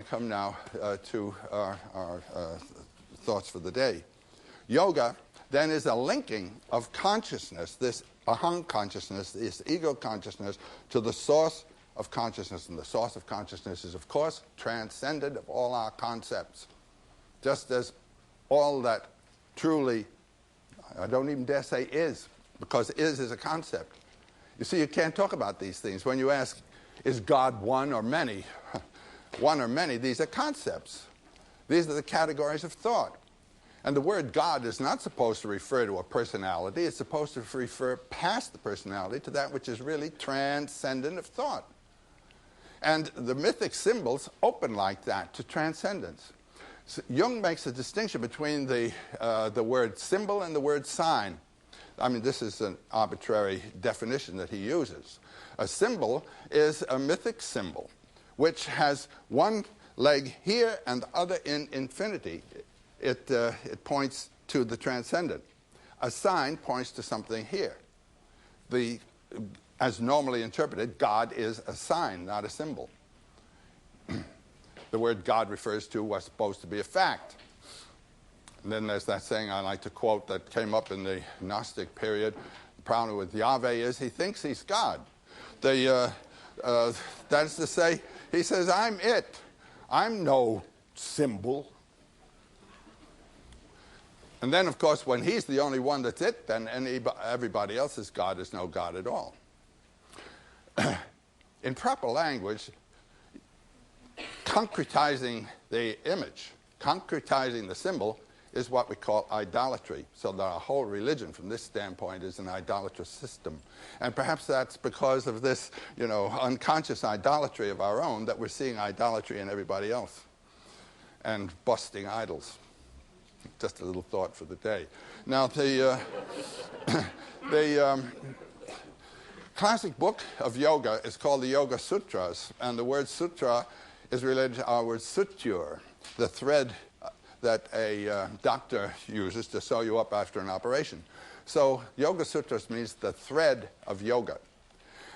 Come now to our thoughts for the day. Yoga then is a linking of consciousness, this aham consciousness, this ego consciousness, to the source of consciousness. And the source of consciousness is, of course, transcendent of all our concepts. Just as all that truly, I don't even dare say is, because is a concept. You see, you can't talk about these things. When you ask, is God one or many? One or many, these are concepts. These are the categories of thought. And the word God is not supposed to refer to a personality. It's supposed to refer past the personality to that which is really transcendent of thought. And the mythic symbols open like that to transcendence. So Jung makes a distinction between the word symbol and the word sign. I mean, this is an arbitrary definition that he uses. A symbol is a mythic symbol, which has one leg here and the other in infinity. It points to the transcendent. A sign points to something here. As normally interpreted, God is a sign, not a symbol. The word God refers to what's supposed to be a fact. And then there's that saying I like to quote that came up in the Gnostic period. The problem with Yahweh is he thinks he's God. That is to say, he says, I'm it. I'm no symbol. And then, of course, when he's the only one that's it, then everybody else's God is no God at all. In proper language, concretizing the image, concretizing the symbol, is what we call idolatry. So that our whole religion, from this standpoint, is an idolatrous system. And perhaps that's because of this, unconscious idolatry of our own, that we're seeing idolatry in everybody else and busting idols. Just a little thought for the day. Now, the classic book of yoga is called the Yoga Sutras, and the word sutra is related to our word suture, the thread that a doctor uses to sew you up after an operation. So Yoga Sutras means the thread of yoga.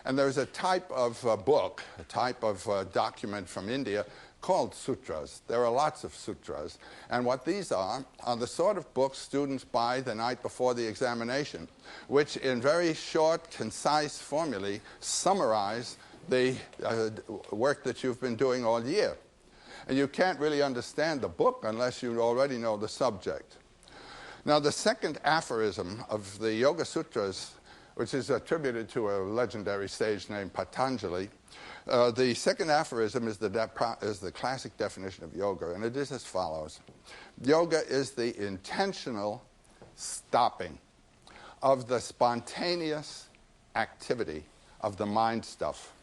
And there's a type of book, a type of document from India called sutras. There are lots of sutras. And what these are the sort of books students buy the night before the examination, which in very short, concise formulae summarize the work that you've been doing all year. And you can't really understand the book unless you already know the subject. Now, the second aphorism of the Yoga Sutras, which is attributed to a legendary sage named Patanjali, the second aphorism is the classic definition of yoga, and it is as follows. Yoga is the intentional stopping of the spontaneous activity of the mind stuff.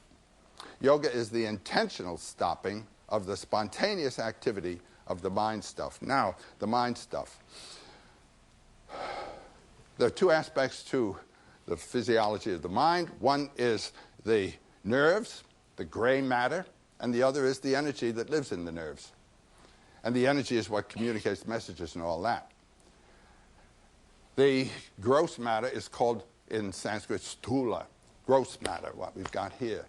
Yoga is the intentional stopping of the spontaneous activity of the mind stuff. Now, the mind stuff. There are two aspects to the physiology of the mind. One is the nerves, the gray matter, and the other is the energy that lives in the nerves. And the energy is what communicates messages and all that. The gross matter is called, in Sanskrit, stula, gross matter, what we've got here.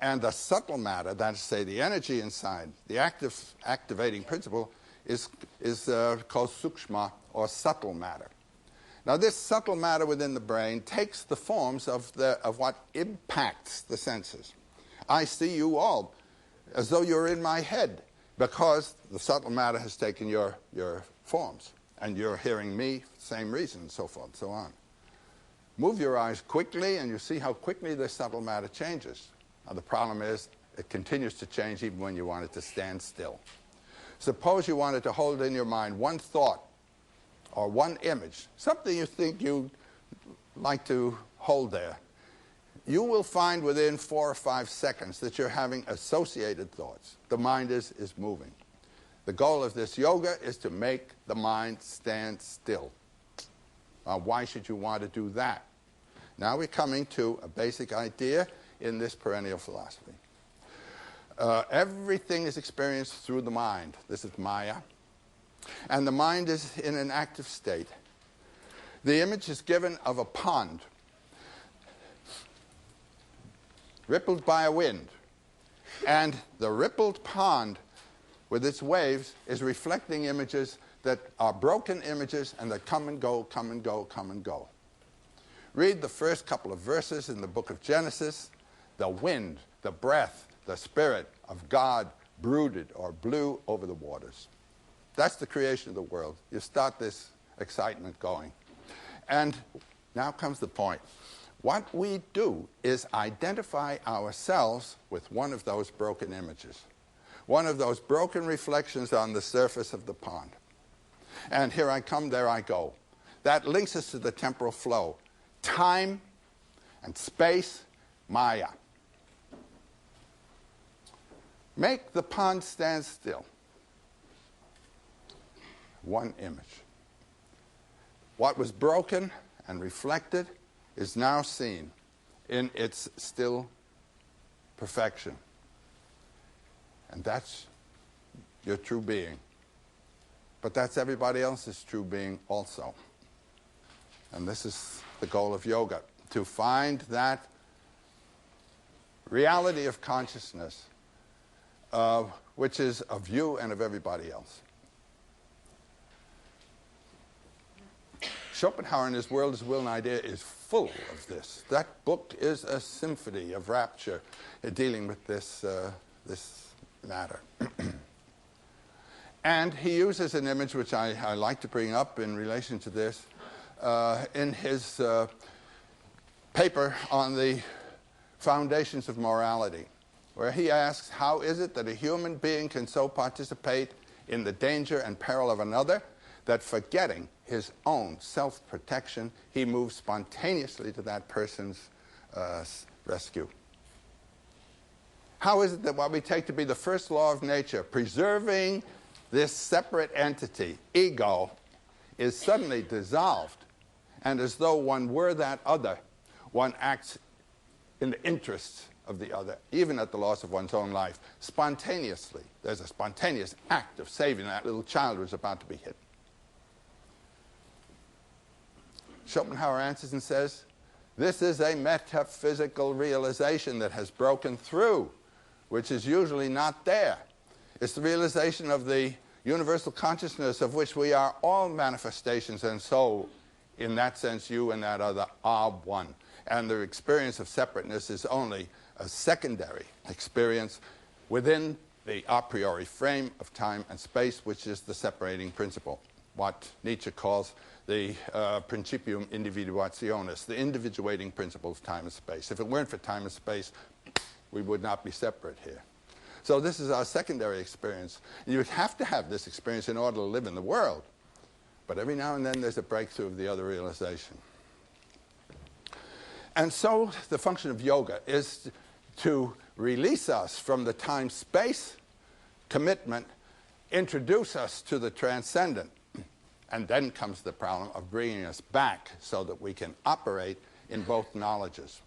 And the subtle matter, that is to say the energy inside, the activating principle, is called sukshma, or subtle matter. Now, this subtle matter within the brain takes the forms of what impacts the senses. I see you all as though you're in my head, because the subtle matter has taken your forms, and you're hearing me, same reason, and so forth and so on. Move your eyes quickly, and you see how quickly the subtle matter changes. Now, the problem is it continues to change even when you want it to stand still. Suppose you wanted to hold in your mind one thought or one image, something you think you'd like to hold there. You will find within 4 or 5 seconds that you're having associated thoughts. The mind is moving. The goal of this yoga is to make the mind stand still. Now, why should you want to do that? Now we're coming to a basic idea in this perennial philosophy. Everything is experienced through the mind. This is Maya. And the mind is in an active state. The image is given of a pond, rippled by a wind. And the rippled pond with its waves, is reflecting images that are broken images and that come and go, come and go, come and go. Read the first couple of verses in the book of Genesis. The wind, the breath, the Spirit of God brooded or blew over the waters. That's the creation of the world. You start this excitement going. And now comes the point. What we do is identify ourselves with one of those broken images, one of those broken reflections on the surface of the pond. And here I come, there I go. That links us to the temporal flow. Time and space, Maya. Make the pond stand still. One image. What was broken and reflected is now seen in its still perfection. And that's your true being. But that's everybody else's true being also. And this is the goal of yoga, to find that reality of consciousness, which is of you and of everybody else. Schopenhauer in his World as Will and Idea is full of this. That book is a symphony of rapture dealing with this matter. And he uses an image which I like to bring up in relation to this in his paper on the foundations of morality, where he asks, how is it that a human being can so participate in the danger and peril of another that, forgetting his own self-protection, he moves spontaneously to that person's rescue? How is it that what we take to be the first law of nature, preserving this separate entity, ego, is suddenly dissolved, and as though one were that other, one acts in the interests of the other, even at the loss of one's own life, spontaneously? There's a spontaneous act of saving that little child who's about to be hit. Schopenhauer answers and says, this is a metaphysical realization that has broken through, which is usually not there. It's the realization of the universal consciousness of which we are all manifestations, and so, in that sense, you and that other are one. And the experience of separateness is only a secondary experience within the a priori frame of time and space, which is the separating principle, what Nietzsche calls the principium individuationis, the individuating principle of time and space. If it weren't for time and space, we would not be separate here. So this is our secondary experience. You would have to have this experience in order to live in the world. But every now and then there's a breakthrough of the other realization. And so the function of yoga is to release us from the time-space commitment, introduce us to the transcendent. And then comes the problem of bringing us back so that we can operate in both knowledges.